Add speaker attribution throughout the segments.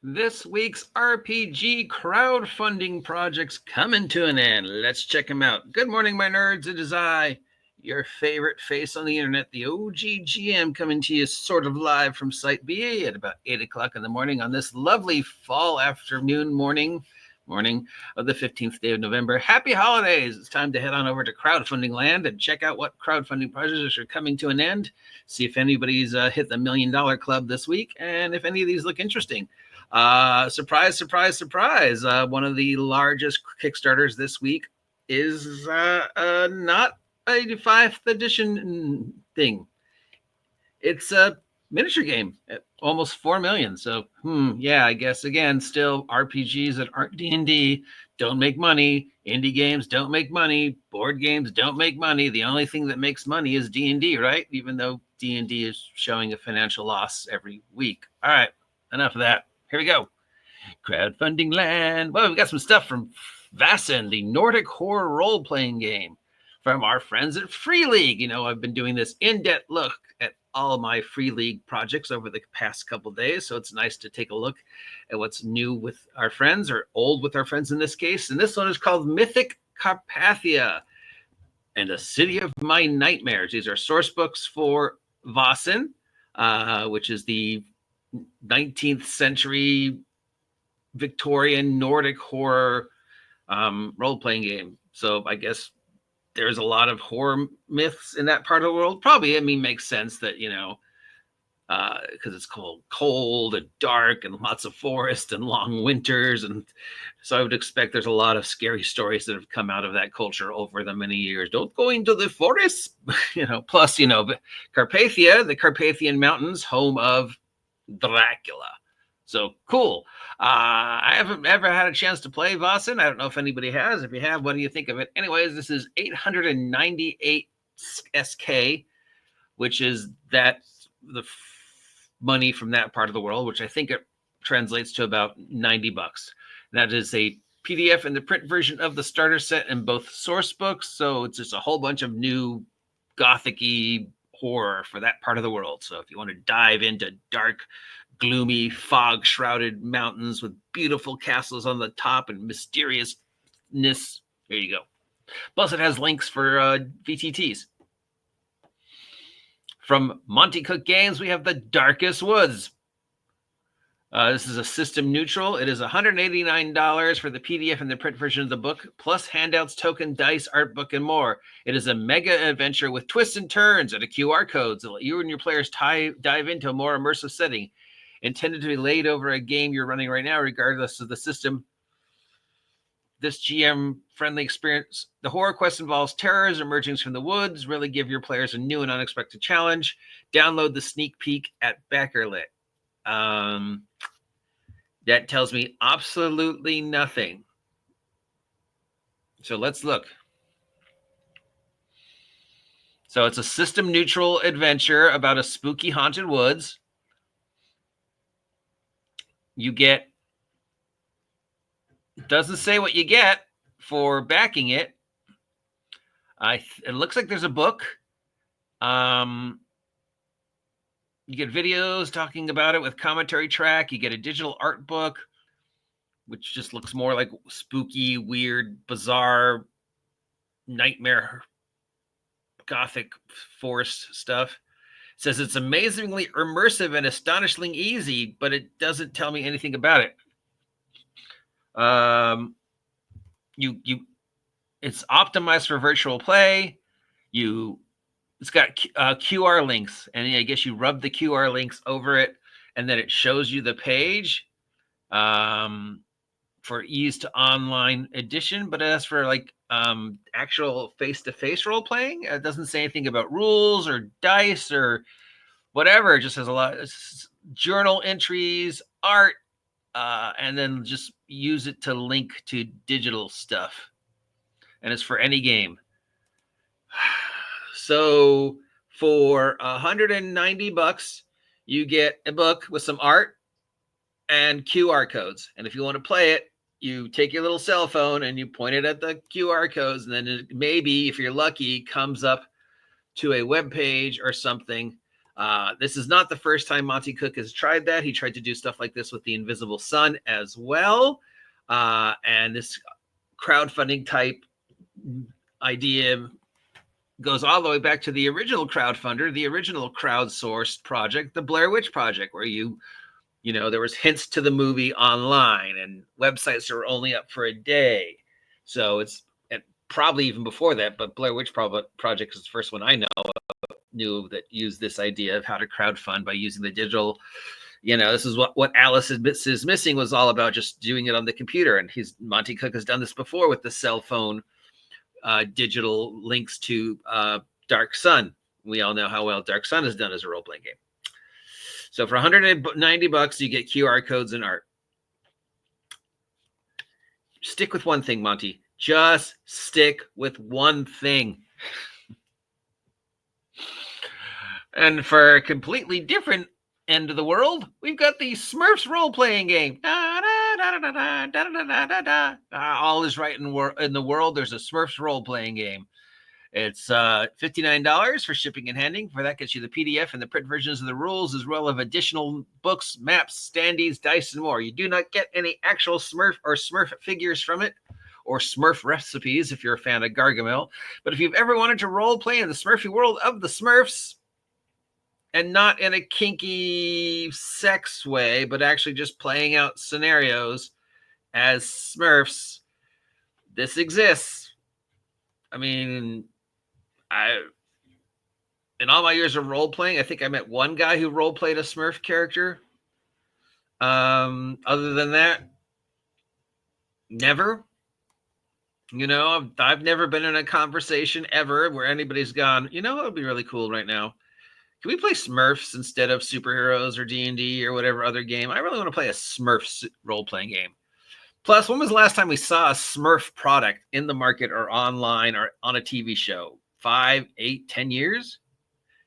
Speaker 1: This week's RPG crowdfunding project's coming to an end. Let's check them out. Good morning, my nerds. It is I, your favorite face on the internet, the OGGM, coming to you sort of live from Site BA at about 8 o'clock in the morning on this lovely fall afternoon morning of the 15th day of November. Happy holidays. It's time to head on over to crowdfunding land and check out what crowdfunding projects are coming to an end. See if anybody's hit the $1 million club this week and if any of these look interesting. Surprise. One of the largest Kickstarters this week is not a 5th edition thing. It's a miniature game at almost 4 million. So, yeah, I guess again, still RPGs that aren't D&D don't make money. Indie games don't make money. Board games don't make money. The only thing that makes money is D&D, right? Even though D&D is showing a financial loss every week. All right, enough of that. Here we go. Crowdfunding land. Well, we've got some stuff from Vaesen, the Nordic horror role-playing game from our friends at Free League. You know, I've been doing this in-depth look at all of my Free League projects over the past couple days, so it's nice to take a look at what's new with our friends, or old with our friends in this case. And this one is called Mythic Carpathia and a City of My Nightmares. These are source books for Vaesen, which is the 19th century Victorian Nordic horror role-playing game. So I guess there's a lot of horror myths in that part of the world. Probably, I mean, makes sense that, you know, because it's cold and dark and lots of forest and long winters. And so I would expect there's a lot of scary stories that have come out of that culture over the many years. Don't go into the forest, you know, plus, you know, Carpathia, the Carpathian Mountains, home of Dracula. So cool. I haven't ever had a chance to play Vaesen. I don't know if anybody has. If you have, what do you think of it? Anyways, this is 898 SK, which is the money from that part of the world, which I think it translates to about $90. That is a PDF and the print version of the starter set in both source books. So it's just a whole bunch of new gothic-y horror for that part of the world. So if you want to dive into dark, gloomy, fog-shrouded mountains with beautiful castles on the top and mysteriousness, here you go. Plus, it has links for VTTs. From Monty Cook Games, we have The Darkest Woods. This is a system neutral. It is $189 for the PDF and the print version of the book, plus handouts, token, dice, art book, and more. It is a mega adventure with twists and turns and a QR code to let you and your players dive into a more immersive setting. Intended to be laid over a game you're running right now, regardless of the system. This GM-friendly experience. The horror quest involves terrors emerging from the woods. Really give your players a new and unexpected challenge. Download the sneak peek at Backerlit. That tells me absolutely nothing. So let's look. So it's a system-neutral adventure about a spooky haunted woods. You get, doesn't say what you get for backing it. It looks like there's a book. You get videos talking about it with commentary track. You get a digital art book, which just looks more like spooky, weird, bizarre, nightmare, gothic forest stuff. It says it's amazingly immersive and astonishingly easy, but it doesn't tell me anything about it. It's optimized for virtual play. It's got QR links, and I guess you rub the QR links over it, and then it shows you the page for ease to online edition. But as for like actual face-to-face role playing, it doesn't say anything about rules or dice or whatever. It just has a lot of journal entries, art, and then just use it to link to digital stuff. And it's for any game. So for $190, you get a book with some art and QR codes. And if you want to play it, you take your little cell phone and you point it at the QR codes, and then it maybe, if you're lucky, comes up to a web page or something This is not the first time Monty Cook has tried that. He tried to do stuff like this with The Invisible Sun as well. And this crowdfunding type idea goes all the way back to the original crowdfunder, the original crowdsourced project, the Blair Witch Project, where there was hints to the movie online and websites are only up for a day. So it's probably even before that, but Blair Witch Project is the first one I knew that used this idea of how to crowdfund by using the digital. This is what Alice is Missing was all about, just doing it on the computer. And Monty Cook has done this before with the cell phone digital links to Dark Sun. We all know how well Dark Sun is done as a role-playing game. So for $190, you get QR codes and art. Stick with one thing, Monty. Just stick with one thing. And for a completely different end of the world, we've got the Smurfs role-playing game. All is right in the world. There's a Smurfs role-playing game. It's $59 for shipping and handling. For that gets you the PDF and the print versions of the rules, as well as additional books, maps, standees, dice, and more. You do not get any actual Smurf or Smurf figures from it, or Smurf recipes if you're a fan of Gargamel. But if you've ever wanted to role play in the Smurfy world of the Smurfs, and not in a kinky sex way, but actually just playing out scenarios as Smurfs, this exists. I mean, in all my years of role playing, I think I met one guy who role played a Smurf character. Other than that, never. I've never been in a conversation ever where anybody's gone, it would be really cool right now. Can we play Smurfs instead of superheroes or D&D or whatever other game? I really want to play a Smurfs role-playing game. Plus, when was the last time we saw a Smurf product in the market or online or on a TV show? 5, 8, 10 years?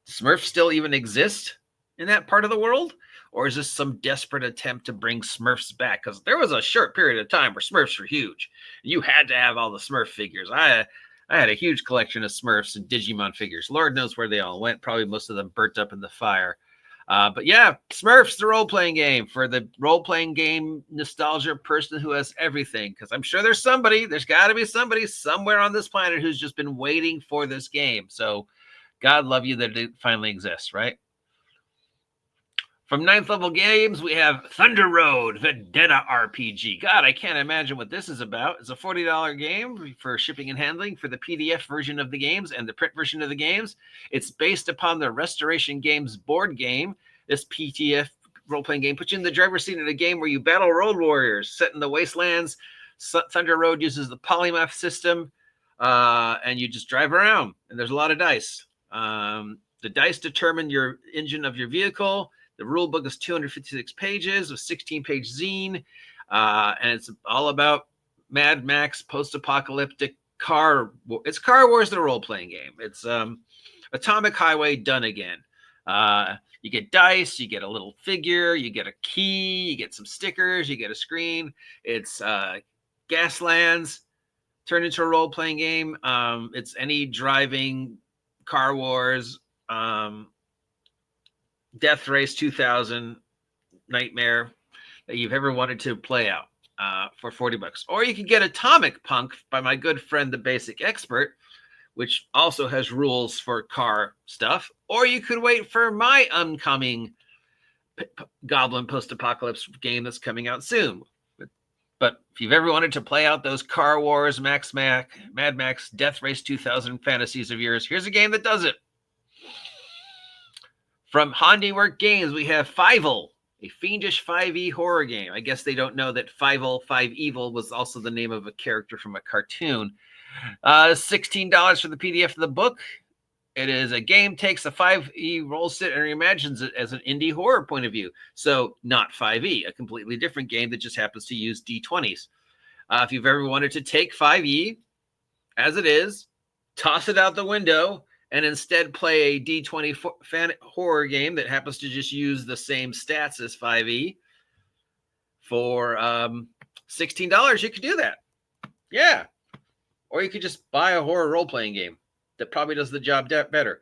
Speaker 1: Smurfs still even exist in that part of the world? Or is this some desperate attempt to bring Smurfs back? Because there was a short period of time where Smurfs were huge. You had to have all the Smurf figures. I had a huge collection of Smurfs and Digimon figures. Lord knows where they all went. Probably most of them burnt up in the fire. But yeah, Smurfs, the role-playing game, for the role-playing game nostalgia person who has everything. Because I'm sure there's got to be somebody somewhere on this planet who's just been waiting for this game. So God love you that it finally exists, right? From 9th Level Games, we have Thunder Road, Vendetta RPG. God, I can't imagine what this is about. It's a $40 game for shipping and handling for the PDF version of the games and the print version of the games. It's based upon the Restoration Games board game. This PTF role-playing game puts you in the driver's seat in a game where you battle road warriors set in the wastelands. Thunder Road uses the polymorph system, and you just drive around, and there's a lot of dice. The dice determine your engine of your vehicle. The rule book is 256 pages, a 16-page zine, and it's all about Mad Max post-apocalyptic It's Car Wars, the role-playing game. It's Atomic Highway done again. You get dice, you get a little figure, you get a key, you get some stickers, you get a screen. It's Gaslands turned into a role-playing game. It's any driving Car Wars, Death Race 2000 nightmare that you've ever wanted to play out for $40. Or you can get Atomic Punk by my good friend, the Basic Expert, which also has rules for car stuff. Or you could wait for my upcoming Goblin post-apocalypse game that's coming out soon. But if you've ever wanted to play out those Car Wars, Mad Max, Death Race 2000 fantasies of yours, here's a game that does it. From Handiwork Games, we have Fievel, a fiendish 5e horror game. I guess they don't know that Fievel, 5 Evil, was also the name of a character from a cartoon. $16 for the PDF of the book. It is a game, takes a 5e, rolls it, and reimagines it as an indie horror point of view. So not 5e, a completely different game that just happens to use D20s. If you've ever wanted to take 5e as it is, toss it out the window, and instead play a D20 horror game that happens to just use the same stats as 5e for $16, you could do that. Yeah. Or you could just buy a horror role-playing game that probably does the job better.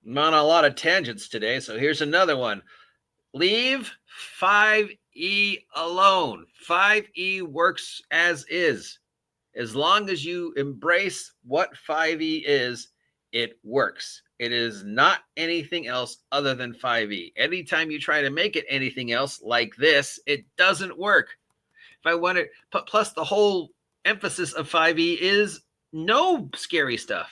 Speaker 1: I'm on a lot of tangents today, so here's another one. Leave 5e alone. 5e works as is. As long as you embrace what 5e is, it works. It is not anything else other than 5e. Anytime you try to make it anything else like this, it doesn't work. If I want to, plus the whole emphasis of 5e is no scary stuff.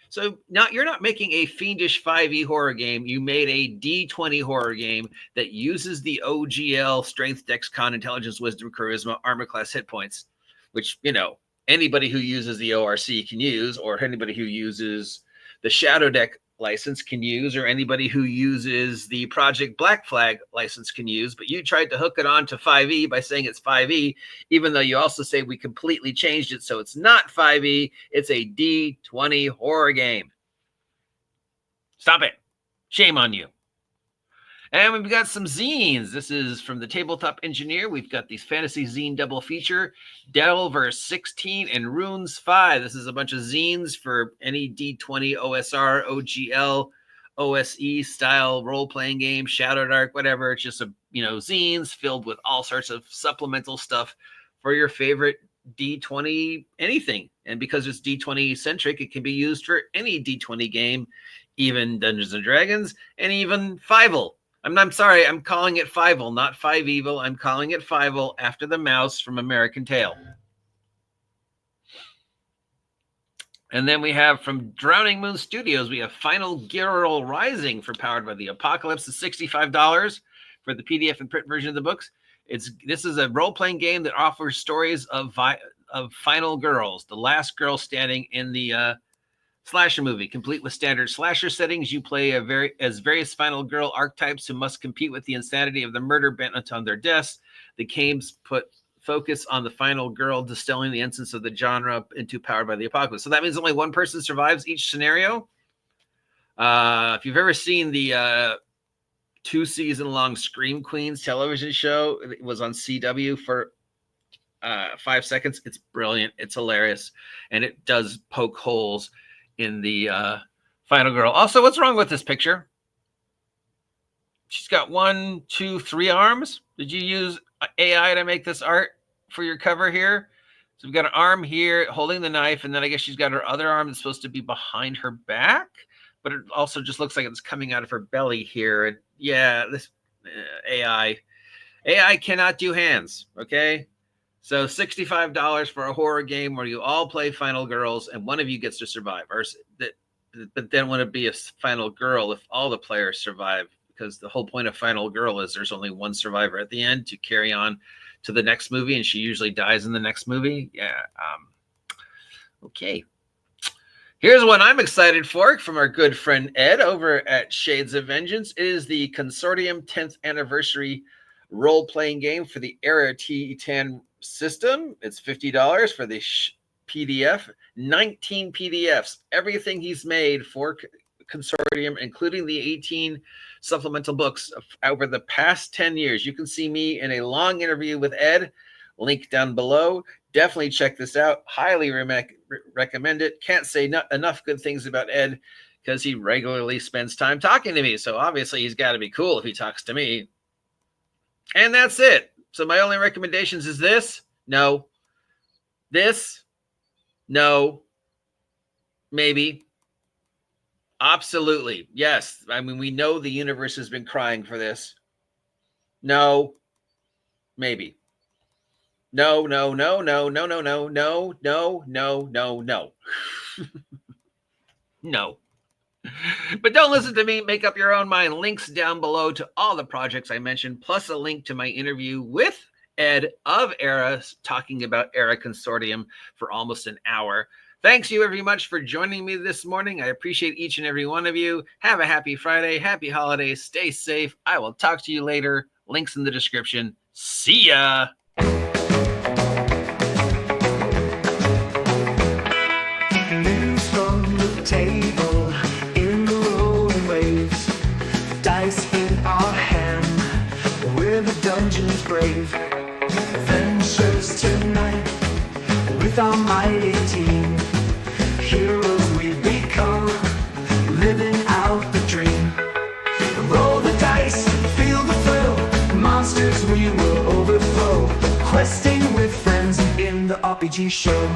Speaker 1: So now you're not making a fiendish 5e horror game. You made a D20 horror game that uses the OGL strength, dex, con, intelligence, wisdom, charisma, armor class, hit points, which, you know, anybody who uses the ORC can use, or anybody who uses the Shadowdark license can use, or anybody who uses the Project Black Flag license can use. But you tried to hook it on to 5e by saying it's 5e, even though you also say we completely changed it, so it's not 5e, it's a D20 horror game. Stop it. Shame on you. And we've got some zines. This is from the Tabletop Engineer. We've got these fantasy zine double feature, Delver 16 and Runes 5. This is a bunch of zines for any D20, OSR, OGL, OSE style role-playing game, Shadowdark, whatever. It's just zines filled with all sorts of supplemental stuff for your favorite D20 anything. And because it's D20 centric, it can be used for any D20 game, even Dungeons and Dragons, and even Fievel. I'm sorry, I'm calling it Fievel, not Five Evil. I'm calling it Fievel after the mouse from American Tail. And then we have from Drowning Moon Studios, we have Final Girl Rising for Powered by the Apocalypse. It's $65 for the PDF and print version of the books. This is a role-playing game that offers stories of final girls, the last girl standing in the slasher movie, complete with standard slasher settings. You play as various final girl archetypes who must compete with the insanity of the murder bent upon their deaths. The games put focus on the final girl, distilling the essence of the genre into Powered by the Apocalypse. So that means only one person survives each scenario. If you've ever seen the 2-season-long Scream Queens television show, it was on CW for 5 seconds. It's brilliant. It's hilarious. And it does poke holes in the final girl. Also, what's wrong with this picture? She's got 1, 2, 3 arms. Did you use AI to make this art for your cover here? So we've got an arm here holding the knife, and then I guess she's got her other arm that's supposed to be behind her back, but it also just looks like it's coming out of her belly here. And yeah, this AI cannot do hands, okay? So $65 for a horror game where you all play final girls and one of you gets to survive. But then would it be a final girl if all the players survive? Because the whole point of final girl is there's only one survivor at the end to carry on to the next movie, and she usually dies in the next movie. Yeah. Okay. Here's one I'm excited for from our good friend Ed over at Shades of Vengeance. It is the Consortium 10th Anniversary role-playing game for the Era T10 system. It's $50 for the PDF, 19 PDFs, everything he's made for Consortium, including the 18 supplemental books over the past 10 years. You can see me in a long interview with Ed, link down below. Definitely check this out. Highly recommend it. Can't say enough good things about Ed because he regularly spends time talking to me. So obviously he's got to be cool if he talks to me. And that's it. So my only recommendations is this. No. This. No. Maybe. Absolutely. Yes. I mean, we know the universe has been crying for this. No. Maybe. No. No. But don't listen to me. Make up your own mind. Links down below to all the projects I mentioned, plus a link to my interview with Ed of Era, talking about Era Consortium for almost an hour. Thanks you very much for joining me this morning. I appreciate each and every one of you. Have a happy Friday. Happy holidays. Stay safe. I will talk to you later. Links in the description. See ya.
Speaker 2: News from the table in the rolling waves. Dice in our hand, we're the dungeon's brave. Adventures tonight with our mighty team. Heroes we've become, living out the dream. TTRPG show.